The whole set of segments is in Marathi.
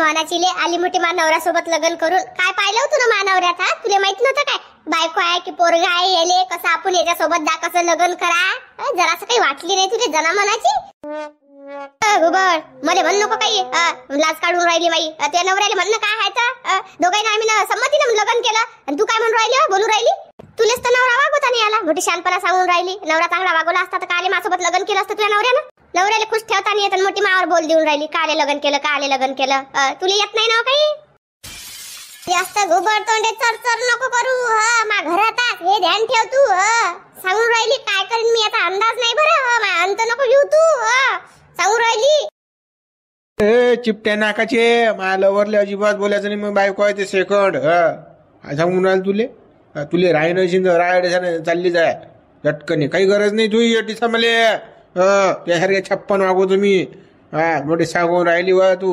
मनाची ले आली मोठी नवऱ्यासोबत लग्न करून. काय पाहिलं होतं ना नवऱ्यात? हा तुला माहित नव्हतं काय बायको आहे की पोरगा आहे याले कसं आपण याच्यासोबत जा कसं लग्न करा? जरासं काही वाटली नाही तुझे जना मनाची? गुबड मला म्हण नको काही लाज काढून राहिली माई. त्या नवऱ्याला म्हणणं काय आहे तर दोघांना आम्ही संमतीने लग्न केलं आणि तू काय म्हणून राहिली बोलू राहिली? तुलेच तर नवरा वागवता नाही आला. मोठी शानपणा सांगून राहिली. नवरा चांगला वागवला असता तर काले माझ्यासोबत लग्न केलं असतं तुझ्या नवऱ्यानं. नवऱ्याला खुश ठेवता नाही येत आणि मोठी मावर बोल देऊन राहिली काले लग्न केलं. तुला येत नाही ना काही? जास्त घुबड तोंडे चरचर नको करू. मा घरात हे ध्यान ठेव तू. सांगून राहिली काय करीन मी आता अंदाज नाही बरं. अंत नको घेऊ तू. सांगून राहिली ए चिपट्या नाकाचे मालवरले अजिबात बोलायचं नाही. मग बायको आहे ते सेकंड सांगून राहिल तुले राही नशील रायड चालली जाय झटकने. काही गरज नाही तुझी अटीसा मले. त्यासारखे 56 वागू तुम्ही. मोठे सांगून राहिली वा तू.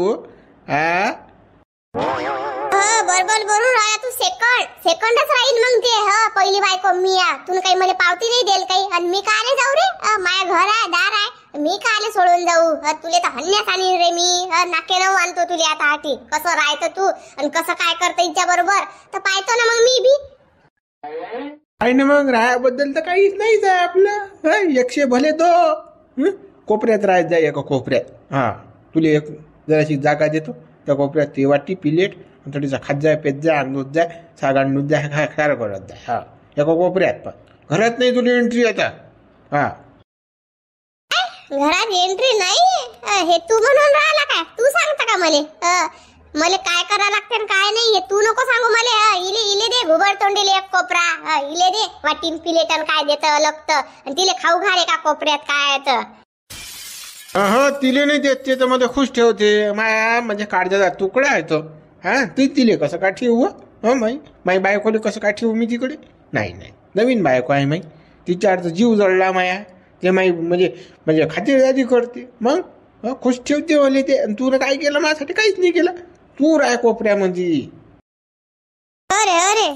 बरोबर बोलून राहिला तू. सेकंडच राहील मग ते. पहिली बायको मी तुला काही मला पावती नाही देईल काही. आणि मी काले जाऊ रे? माझ्या घर आहे दार आहे. मी काले सोडून जाऊ? तुले तर हन्यास आणीन रे मी. नाके नऊ आणतो तुले आता हाती. कसं राहतं तू आणि कसं काय करतं हिच्या बरोबर तर पाहतो ना मग मी बी. काही ना मग रायाबद्दल तर काहीच नाहीच आहे आपलं. 100 भले 2 कोपऱ्यात राहत जाय एका कोपऱ्यात. तुला एक जराशी जागा देतो त्या कोपऱ्यात. ते वाटी प्लेट थोडीसा खात जाय पेत जाय अंगूत जाय साग आणूत जाय खार करत जाय. एका कोपऱ्यात. पण घरात नाही तुला एंट्री आता. घरात एंट्री नाही हे तू म्हणून राहिला काय? तू सांगता का मला काय करा लागते काय नाही हे तू नको सांगू मला. इले दे घुबड तोंडीले एक कोपरा. इले दे वाटीन पिलेटन काय देतं लगत आणि तिले खाऊ घाले का कोपऱ्यात काय तर. तिले नाही देत ते तर मध्ये खुश ठेवते. माया म्हणजे काळजाचा तुकडा आहे तो. ती तिले कसं काय ठेवू? माई बायकोले कसं काय ठेवू मी तिकडे? नाही नवीन बायको आहे माई. तिच्यावर जीव जळला माया. ते माई म्हणजे खातिरदारी करते. मग खुश ठेवते मला ते. तू काय केलं माझ्यासाठी? काहीच नाही केलं. तू राय कोपऱ्यामध्ये. अरे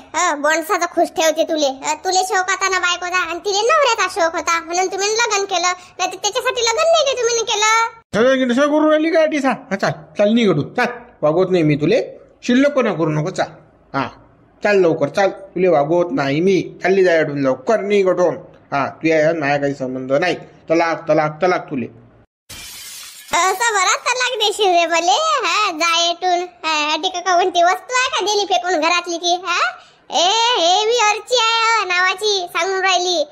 बोनसाचा खुश ठेवते तुले शौक होता ना बायकोचा आणि तिले नवऱ्याचा शौक होता म्हणून तुम्ही लग्न केलं. नाही त्याच्यासाठी लग्न नाही का तुम्ही केलं? सगळं करून राहिली काय टी सांग. चाल निघडू चाल. वागवत नाही मी तुले. शिल्लकपणा करू नको. चाल लवकर चाल. तुले वागवत नाही मी. चालली जाय लवकर निघटून. तुझ्या माझ्या काही संबंध नाही. तलाक तुले. असं बरा तलाक देशील रे मले? जायटून का कोणती वस्तू आहे का दिली फेकून घरातली की? हे बी अर्ची आहे नावाची सांगून राहिली.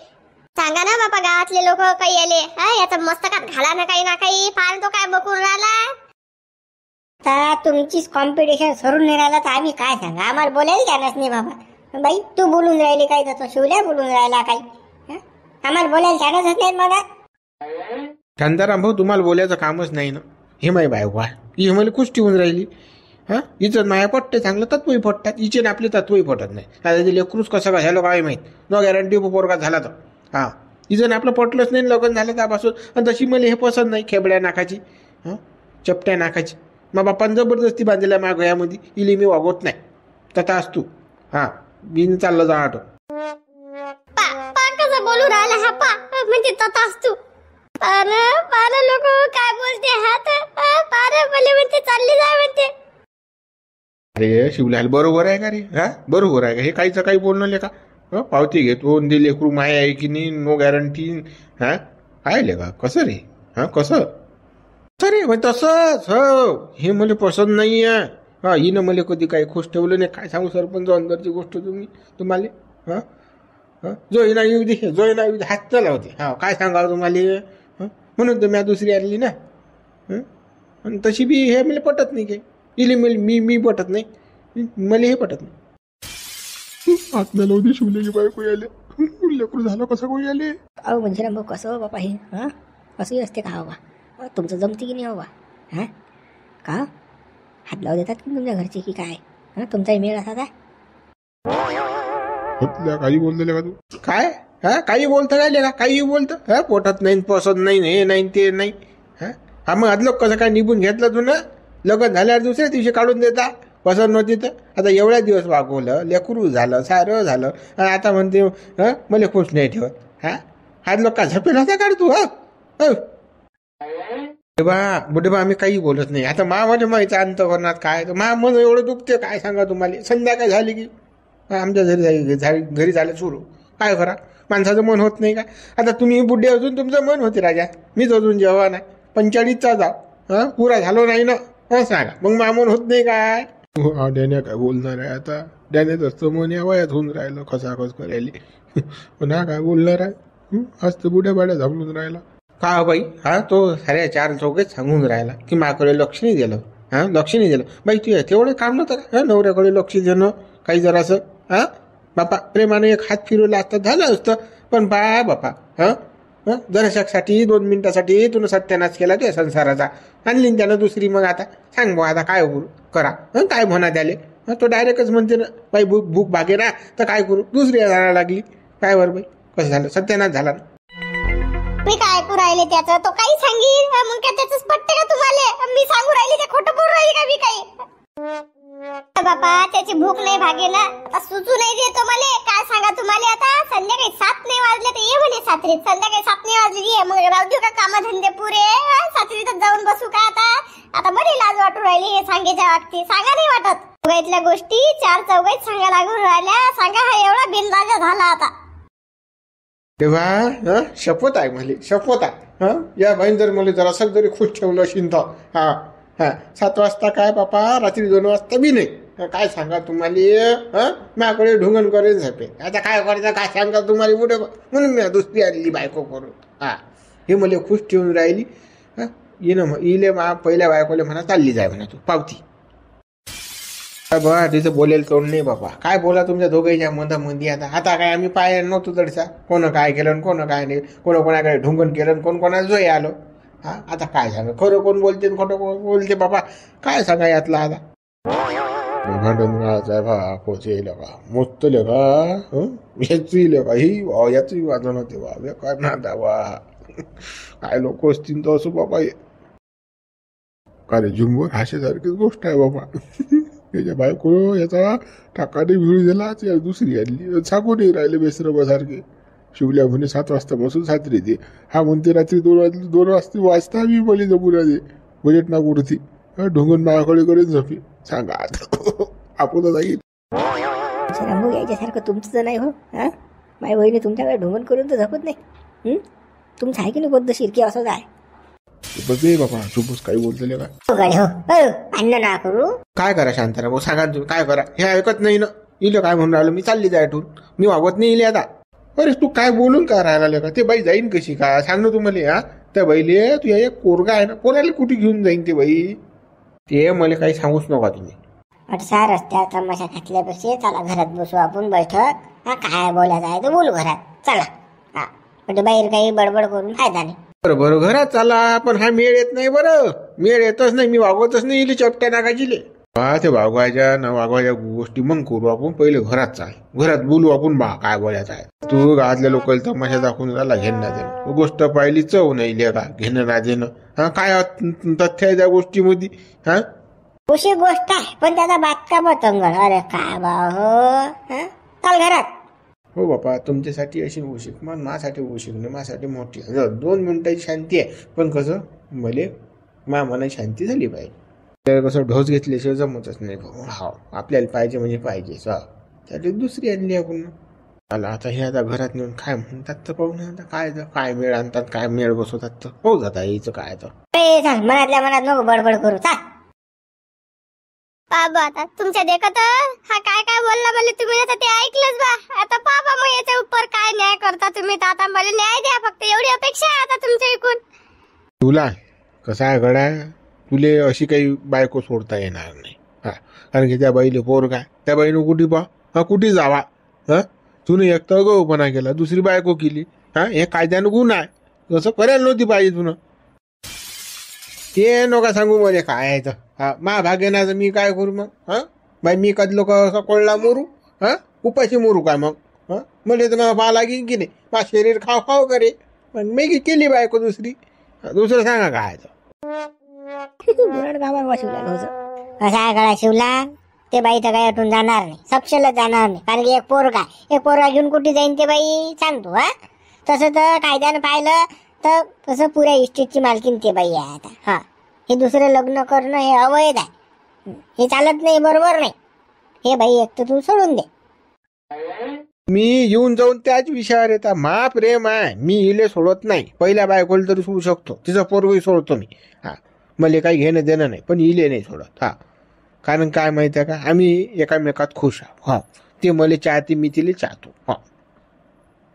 सांगा ना बापा गावातले लोक काही आले याचा मस्तकात घाला ना काही फार तो काय बकून राहिला. तर तुमचीच कॉम्पिटिशन सरून नाही राहिला तर आम्ही काय सांगा? आम्हाला बोलायला जाणच नाही बाबा. बाई तू बोलून राहिली काय तर शिवल्या बोलून राहिला काही. आम्हाला बोलायला जाणच नाही मला. शांताराम भाऊ तुम्हाला बोलायचं कामच नाही ना. हे माई बायको आहे. ही मला खुश ठेवून राहिली. हिचं माया पटते चांगलं तत्वही पटतात. हिचे आपले तत्वही पटत नाही. आता ते लेकरूच कसं का झालं काय माहीत. नो गॅरंटी पोरगा झाला तर. हिचं आपलं पटलंच नाही लग्न झालं त्यापासून. आणि तशी मला हे पसंत नाही. खेबड्या नाकाची चपट्या नाकाची. मग बापान जबरदस्ती बांधलेल्या माझ्या घयामध्ये. इले मी वागवत नाही. तथा असतो. बिन चाललं जा आटो. कसं बोलू राहिला हा पा म्हणजे तथा असतो. पार लोक काय बोलते मला म्हणते चालली जाय म्हणते. अरे शिवलाल बरोबर आहे का रे? बरोबर आहे का हे? काहीच काही बोलणं लेका. पावती घेतो दे लेकरू माया आहे की नाही. No guarantee. काय लेका कसं रे? कसं रे? मग तसंच हे मला पसंत नाही आहे. हिनं मला कधी काही खुश ठेवलं नाही. काय सांगू सरपंच अंदरची गोष्ट तुम्हाला. जोई ना येऊ दे हात लावते. काय सांगावं तुम्हाला? म्हणून तर मी दुसरी आणली ना. आणि तशी बी हे मला पटत नाही काही. इले मी पटत नाही. मला हे पटत नाही. आत्म्या लावते शिवलेली बायको याले. लेकरू झालं कसं कोणी आले? अहो म्हणजे भाऊ कसं बापा हे असंही असते का? हवा तुमचं जमते की नाही हवा? का हात लावू देतात की तुमच्या घरचे की काय? तुमचाही मेळ असा काय? काही बोलले का तू? काय काही बोलतं काय का? काही बोलतं. पोटात नाही पसंत नाही हे नाही ते नाही. मग आदलोक कसं काय निघून घेतलं तू ना? लग्न झाल्यावर दुसऱ्या दिवशी काढून देता. पसंत नव्हती तर. आता एवढ्या दिवस वागवलं लेकरू झालं सारं झालं आणि आता म्हणते मला खुश नाही ठेवत. हात लोक का झपेल होता काढ तू? बुढे बा आम्ही काही बोलत नाही. आता मावाले माहिती अंतकरणात काय तर मा मन एवढं दुखते काय सांगा तुम्हाला. संध्याकाळ झाली की आमच्या घरी झालं सुरू. काय करा माणसाचं मन होत नाही का. आता तुम्ही बुड्ढे अजून तुमचं मन होते राजा. मीच अजून जेव्हा नाही 45चा जाव पुरा झालो नाही ना सांगा मग मा मन होत नाही काय. डॅन्या काय बोलणार आहे आता. डॅन्यात असतं मन या वयात होऊन राहिलं खसाखस करायला. पुन्हा काय बोलणार आहे. आज तर बुड्या बाड्या झाबलून राहिला का बाई. तो साऱ्या 4 चौघेच सांगून राहिला की माझ्याकडे लक्ष नाही दिलं. लक्ष नाही दिलं बाई. तू तेवढं काम नव्हतं का नवऱ्याकडे लक्ष देणं काही जरासं. बापा प्रेमाने एक हात फिरवला असतं झालं असतं. पण बापा जराशासाठी 2 मिनिटासाठी तुला सत्यानाश केला तुझ्या संसाराचा. आणली त्यानं दुसरी. मग आता सांग भाऊ आता काय करा. काय म्हणा त्याले. तो डायरेक्टच म्हणते ना बाई भूक भागे ना तर काय करू. दुसरी जायला लागली. काय बरं बाई कसं झालं सत्यानाश झाला ना. मी काय ऐकू राहिले त्याचं. तो काही सांगील मग काय त्याच पटते का तुम्हाला. मी सांगू राहिली ते खोटं बोलू राहिली का मी काही. बापा त्याची भूक नाही भागे ना. आता सुचू नाही देतो मला. काय सांगा तुम्हाला आता. संध्याकाळी 7 नाही वाजले तर ये म्हणे सात्रीत. संध्याकाळी 7 नाही वाजली ये मग राहू देऊ का कामधंदे पुरे. सात्रीतच जाऊन बसू का आता बरी लाज वाटू राहिली हे सांगेच्या वागती. सांगा नाही वाटत. उगायतल्या गोष्टी 4 चौघात सांगा लागून राहिल्या. सांगा हा एवढा बिनलाजा झाला आता. तेव्हा शपथ आहे मला शपथ आहे. या बाईन जर मला जरासं जरी खुश ठेवलं असेल तर 7 वाजता काय बापा रात्री 2 वाजता बी नाही. काय सांगा तुम्हाला. माझ्याकडे ढुंगण करेन झपे. आता काय करायचं काय सांगा तुम्हाला बुढे म्हणून मी दुसरी आणली बायको करून. हे मला खुश ठेवून राहिली. इले पहिल्या बायकोले म्हणा चालली जाय म्हणा तू पावती. बा तिचं बोलेल तोंड नाही बाबा. काय बोला तुमच्या दोघांच्या मधामध्ये. आता काय आम्ही पाय नव्हतो तडसा. कोण काय केलं कोण काय नाही. कोणाकडे ढुंगण केलं कोण कोणाला जोय आलो. आता काय सांगा खरं कोण बोलते खोटं कोण बोलते बाबा. काय सांगा यातला आता. पोचेल का मोचतले का याची का ही याची वाजवण होते बा काय ना दावा. काय लोक असतील तर असो बाबा. काय जुंबर हाशेसारखीच गोष्ट आहे बाबा. याच्या बायको याचा टाकाने भिळू दिला दुसरी आणली. सांगून राहिले बेसरबासारखे. शिवल्या म्हणे 7 वाजता बसून सात्री दे. हा म्हणते रात्री 2 वाजता मी बोली जपून दे बजेट ना कुठती. ढोंगण माझ्याकडे करेन झपी. सांगा आता आपण जाईल शंभू याच्यासारखं तुमचं तर नाही हो. माझ्या बहिणी तुमच्याकडे ढोंगण करून तर झपत नाही. तुमचं आहे की नाही पद्धतशीर की असंच आहे. बाबा चुपच काही बोलतले अन्न ना करू. काय करा शांताराम भाऊ सांगा तुम्ही काय करा. हे ऐकत नाही ना. इले काय म्हणून राहिलो मी चालली जायटून. मी वागवत नाही इले आता. अरे तू काय बोलून काय राहिला का. ते बाई जाईन कशी काय सांग ना तुम्हाला. त्या बाईले तू एक पोरगा आहे ना पोराला कुठे घेऊन जाईन ते बाई. ते मला काही सांगूच नका तुम्ही. अटसा रस्त्यात तमाशा घातल्यापेक्षा चला घरात बसू आपण बैठक. काय बोलायचं आहे तर बोलू घरात चला. म्हणजे बाहेर काही बडबड करून फायदा नाही. बरं घरात चाला. पण हा मेळ येत नाही. बरं मेळ येतच नाही. मी वागवतच नाही इले चपट्या नागाजीले. ते वागवायच्या न वागवायच्या गोष्टी मग करू आपण. पहिले घरात चाल. घरात बोलू आपण काय बोलायचं आहे. तू गावातल्या लोकांना तमाशा दाखवून राहिला घेणं ना देणं. गोष्ट पाहिली चव नाही लेका घेणं ना देणं. काय तथ्य आहे त्या गोष्टीमध्ये. खुशी गोष्ट आहे पण त्याचा बातका पतंग. अरे काय बा हो. चाल घरात. हो बापा तुमच्यासाठी अशी उशिक मग माझ्यासाठी उशिक नाही. माझ्यासाठी मोठी 2 मिनिटाची शांती आहे. पण कसं मले मनाची शांती झाली पाहिजे. कसं ढोस घेतल्याशिवाय जमतच नाही. हा आपल्याला पाहिजे म्हणजे पाहिजेच. त्याची दुसरी आणली आपण. आला आता हे आता घरात नेऊन काय म्हणतात तर पाहून आता काय मेळ आणतात काय मेळ बसवतात तर पाहू जाता यायचं काय तर. मनातल्या मनात नको बडबड करू. बाबा आता तुमच्या देखत हा काय बोलला मला तुम्ही आता ते ऐकलंच बा. आता बाबा मग याच्या उपर काय न्याय करता तुम्ही. तर आता मला न्याय द्या फक्त एवढी अपेक्षा आहे आता तुमच्या इकून. तुला कसं आहे गड्या तुले अशी काही बायको सोडता येणार नाही. कारण की त्या बाईले पोर काय त्या बाईनं कुठे कुठे जावा. तुने एक तर गहूपणा केला दुसरी बायको केली. हे कायद्यानं गुन्हा आहे. तसं करायला नव्हती पाहिजे तुला. ते नका सांगू मला काय आहे तर. मा भाग्यनाचं मी काय करू मग. बाई मी कधी लोक कोळला मोरू. उपाशी मोरू काय मग. मला तर मला पहा लागेल की नाही. मा शरीर खाव करे. पण मी केली बायको दुसरी. दुसरं सांगा काय तर. कसा गळा शिवला ते बाई तर काय उठून जाणार नाही. सपशेलच जाणार नाही. कारण की एक पोरगा घेऊन कुठे जाईन ते बाई सांगतो. तसं तर कायद्यानं पाहिलं तर कसं पुऱ्या इस्टेटची मालकीन ते बाई आहे आता. हा, हे दुसरं लग्न करणं हे अवैध आहे, हे चालत नाही, बरोबर नाही. हे बाई एक तर तू सोडून दे. मी येऊन जाऊन त्याच विषयावर येतात. मा प्रेम आहे, मी इले सोडत नाही. पहिल्या बायकोला तरी सोडू शकतो, तिचं पोरगही सोडतो मी. हा, मला काही घेणं देणं नाही, पण इले नाही सोडत. हा, कारण काय माहिती आहे का, आम्ही एकामेकात खुश आहोत. हा, ते मला चाहते, मी तिला चाहतो. हा,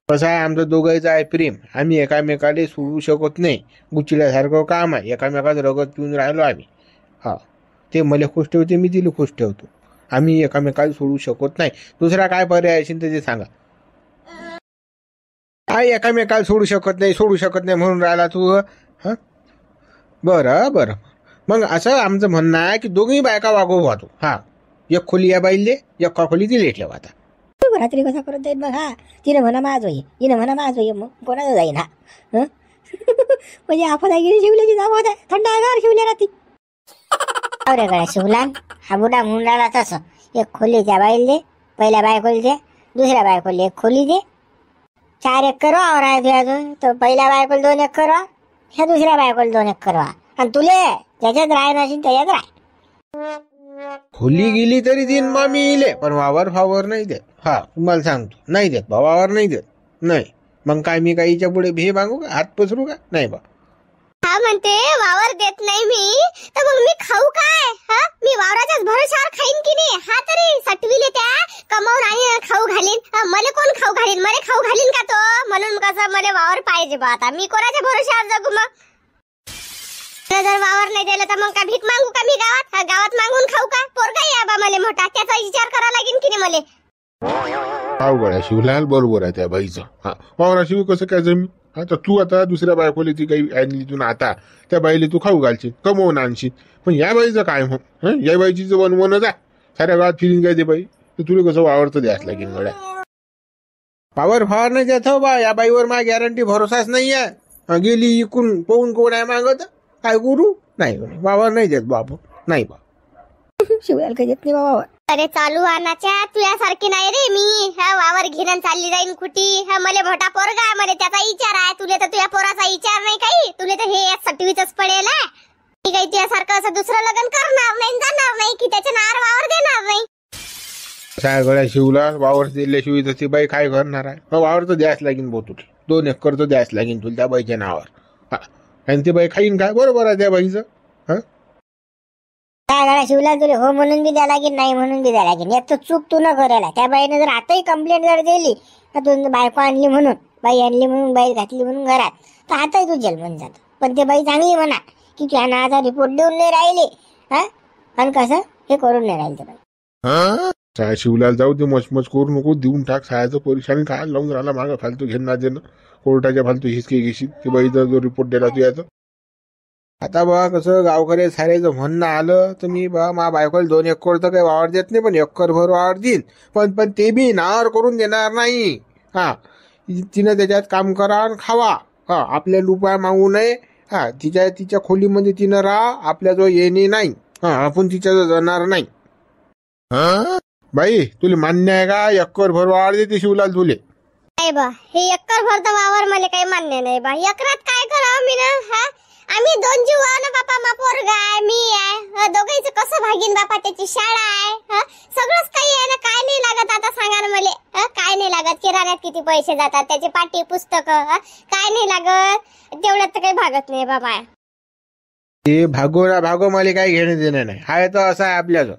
कसं आहे आमचं दोघांचं आहे प्रेम. आम्ही एकामेकाला सोडू शकत नाही. गुचिल्यासारखं काम आहे, एकामेकात रगत पिऊन राहिलो आम्ही. हा, ते मला खुश ठेवते, मी तिला खुश ठेवतो. आम्ही एकामेकाला सोडू शकत नाही. दुसरा काय पर्याय असेल तर ते सांगा. काय एकामेकाला सोडू शकत नाही म्हणून राहिला तू? हा, बरं मग असं आमचं म्हणणं आहे की दोघी बायका वागू वाहतो. हा, एक खोली या बाईले, एक खोली तिले ठेवा. आता रात्री कसा करत जाईल मग? हा, तिनं म्हणा माझ होई, हिनं म्हणा माझ होई, मग कोणाचं जाईन? हा म्हणजे आपण गेली शिवल्याची जावं होता, थंड आगार शिवल्या राहती. अरे गड्या शिवला, हा बुडा म्हणून राहिला तसं. एक खोली त्या बाईले, पहिल्या बायकोला दे, दुसऱ्या बायकोला एक खोली दे. 4 एकर वावर आहे तुझ्या अजून, तर पहिल्या बायकोला 2 एकर वा, ह्या दुसऱ्या बायकोला 2 एकर वा. आणि तुले त्याच्यात राह नसेल त्याच्यात राह. खोली गेली तरी देईन मग मी इले, पण वावर नाही देत. हा, तुम्हाला सांगतो, नाही देत बा, वावर नाही देत. नाही मग काय मी काहीच्या पुढे भे मागू का, हात पसरू का? नाही बा. हा म्हणते वावर देत नाही मी, तर मग मी खाऊ काय? हा, मी वावराच्याच भरोशावर खाईन की नाही? हा, तरी सटविले त्या कमावून आणि खाऊ घालीन. मला कोण खाऊ घालीन? मला खाऊ घालीन का तो? म्हणून कसं मला वावर पाहिजे बा. आता मी कोणाच्या भरोशावर जगू मग? जर वावर नाही दिलं तर मग काय भीक मागू का मी गावात? गावात मागून खाऊ का? पोरगा या बा मला मोठा, त्याचा विचार करा लागेल की नाही मला? अवघड आहे शिवलाल, बरोबर आहे त्या बाईचं. हा, वावराशिवाय कसं काय जमीन? हा, तर तू आता दुसऱ्या बायकोली ती काही आणली तू, आता त्या बाईला तू खाऊ घालशील, कमवून आणशील. पण या बाईचं काय मग? या बाईची वनवनच आहे, साऱ्या गावात फिलिंग काय ते बाई, तर तुला कसं वावरतं द्यास लागेल गड्या. पावर फावर नाही देत हो बा, या बाईवर माझी गॅरंटी भरोसाच नाही आहे. गेली इकून पाहून कोण आहे मागत, काय करू? नाही वावर नाही देत बाबू, नाही बा. शिवलाल काही देत नाही बाबा. अरे चालू आणाच्या तुझ्यासारखी नाही रे मी. हा, वावर घेऊन चालली जाईन कुठी? हा, मला मोठा पोरगा आहे, मला त्याचा विचार आहे. तुले तर तुझ्या पोराचा विचार नाही काही. तुले तर हे सटवीतच पडेल. मी काही तुझ्यासारखं असं दुसरं लग्न करणार नाही, जाणार नाही की त्याच्या नावावर वावर देणार नाही. काय गड्या शिवला, वावर दिल्याशिवाय तर ती बाई काय करणार आहे? वावर तर द्यास लागेल भाऊ, तुला 2 एकर तर द्यास लागेल तुला त्या बाईच्या नावावर. हा, आणि ती बाई खाईन काय? बरोबर आहे त्या बाईचं. हा, काय गाडा शिवला, तुला हो म्हणून बी द्या लागेल, नाही म्हणून बी द्या लागेल. एक तर चूक तू न करायला. त्या बाईने जर आताही कंप्लेंट जर दिली तर तू बायको आणली म्हणून, बाई आणली म्हणून, बाई घातली म्हणून घरात, तर आताही तू जेलमध्ये जातो. पण ते बाई चांगली म्हणा की त्या नावाचा रिपोर्ट देऊन नाही राहिली. हा, आणि कसं हे करून नाही राहील ते बाई. शिवलाल जाऊ दे, मचमच करू नको, देऊन टाक. सायाचं परीक्षाने काय लावून राहिला मागं, फालतू घेणार देणं, कोर्टाच्या फालतू हिसके घेशील. ते बाईचा जो रिपोर्ट दिला तू याचं. आता बा कसं गावकरी साऱ्याचं म्हणणं आलं तर मी बा मा बायकोला 2 एकर तर काही वावर देत नाही, पण 1 एकर भर वावर देईल. पण ते बी नावावर करून देणार नाही. हा, तिनं त्याच्यात काम करा आणि खावा. हा, आपल्या रुपया मागू नये. हा, तिच्या खोलीमध्ये तिनं राहा, आपल्या जो येणे नाही. हा, आपण तिच्याजवळ जाणार नाही. हा बाई, तुला मान्य आहे का 1 एकर भर वावर देते शिवलाल तुले? नाही बा, हे 1 एकर भर तर वावर मला काही मान्य नाही बा. एकरात काय करावं मी ना? हा, आम्ही 2 जीव ना बापा, मा पोरगा आहे, मी आहे. दोघांचं कसं भागीन बापा? त्याची शाळा आहे. हा, सगळंच काही आहे ना. काय नाही लागत आता सांगा ना मला? काय नाही लागत? किराण्यात किती पैसे जातात, त्याचे पाटी पुस्तक, काय नाही लागत? तेवढ्यात तर काही भागत नाही बाबा. ते भागो ना भागो, मला काही घेणं देणं नाही. हाय तर असं आहे आपल्याजवळ.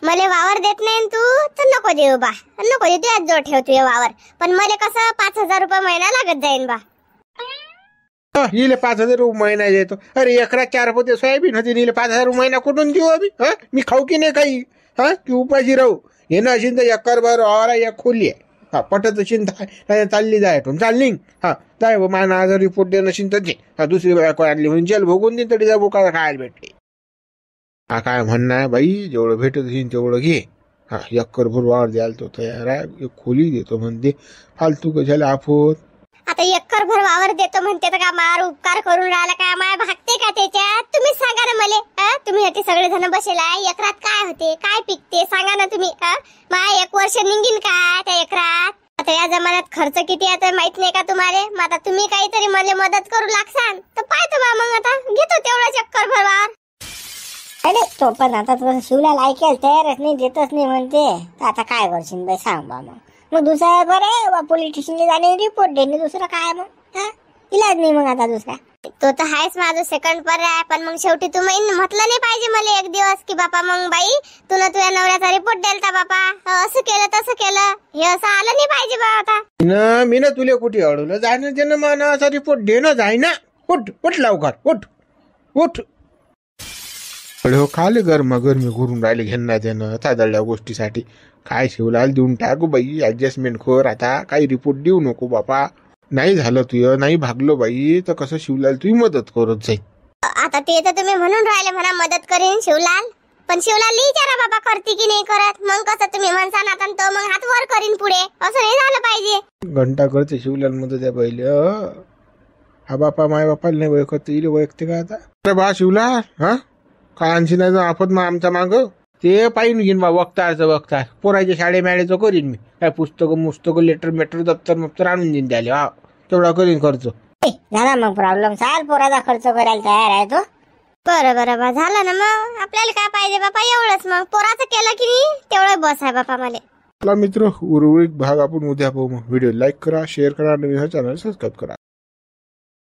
मला वावर देत नाही तू, तर नको देऊ बा, नको देऊ. त्याच जवळ ठेव तुझे वावर. पण मला कसं 5,000 रुपये महिना लागत जाईन बा. हिले 5,000 रुपये महिना देतो. अरे एकरात 4 पोते सोयाबीन होते, हिले 5,000 रुपये महिना कुठून देऊ आम्ही? हा, मी खाऊ की नाही काही? हा, की उपाशी राहू? हे ना असेल तर 1 एकर भर वावर, 1 खोली आहे. हा, पटत असेल तर चालली जाय चालली. हा, जाय माझा जर रिपोर्ट देणं असेल तर दे. हा, दुसरी बायको आणली म्हणून जेल भोगून दे, तरी जा बोका खायला भेटते. हा, काय म्हणणं आहे बाई, जेवढं भेटत असेल तेवढं घे. हा, 1 एकर भर वावर द्यायला तो तयार आहे. 1 खोली देतो म्हणते, फालतू कशाला आफत. आता 1 एकर भर वावर देतो म्हणते तर का मार उपकार करून राहिला काय? माय भागते का त्याच्यात? तुम्ही सांगा ना मला. तुम्ही होते सगळे जण बसेला, एकरात काय होते, काय पिकते सांगा ना तुम्ही. माय 1 वर्ष निघीन का त्या एकरात? आता या जमान्यात खर्च किती आहे ते माहित नाही का तुम्हाला? मग आता तुम्ही काहीतरी मला मदत करू लागसान तर पाहतो बा, मग आता घेतो तेवढा चक्कर भरवार. अरे तो पण आता तुझं शिवल्याला ऐकायला तयारच नाही, देतच नाही म्हणते. तर आता काय करशील बाई सांग बा. मग दुसरा बरं बा, पोलीस स्टेशनला जाणे, रिपोर्ट देणे, दुसरं काय मग? हा, इलाज नाही मग आता दुसरा. तो तर आहेच माझं सेकंड पर्याय, पण मग शेवटी तुम्ही म्हटलं नाही पाहिजे मला एक दिवस की बापा मग बाई तुला तुझ्या नवऱ्याचा रिपोर्ट द्यालता बापा, असं केलं तसं केलं, हे असं आलं नाही पाहिजे बा. आता मी ना तुला कुठे अडवलं? जाणं ज्यानं मानाचा रिपोर्ट देणं जाय ना. उठ उठ लवकर, उठ उठ. हो खाली गरमी घुरून राहिले घेणं देणं चादळल्या गोष्टीसाठी. काय शिवलाल देऊन टाकू बाई, ऍडजस्टमेंट कर. आता काही रिपोर्ट देऊ नको बापा. नाही झालं तुझं, नाही भागलो बाई तर कसं शिवलाल तुझी मदत करत जाईल. आता ते तर तुम्ही म्हणून राहिले म्हणा मदत करीन शिवलाल, पण शिवलाल विचारा बाबा करते की नाही करत. मग कसं तुम्ही म्हणसान आता तो मग हात वर करीन पुढे, असं नाही झालं पाहिजे. घंटा करते शिवलाल मदत द्या पहिले. हा बापा माय बापाला नाही वळखत, येईल वळखते का आता? अरे बा शिवलाल, हा काय आणशी नाही आपत मग आमच्या माग ते पाहिजे घेईन बा. वक्तार पोराच्या शाळे मॅळेचं करीन मी. काय पुस्तकं लेटर मेटर दप्तर आणून देईन द्याले. हा तेवढा करीन खर्च. झाला मग प्रॉब्लेम, चाल पोराचा खर्च करायला तयार आहे तो. बरं बा, झालं ना मग. आपल्याला काय पाहिजे बापा एवढंच. मग पोराचं केलं की नाही तेवढं बस आहे बापा मला. चला मित्र, उर्वरित भाग आपण उद्या पाहू. मग व्हिडिओ लाईक करा, शेअर करा आणि चॅनल सबस्क्राईब करा.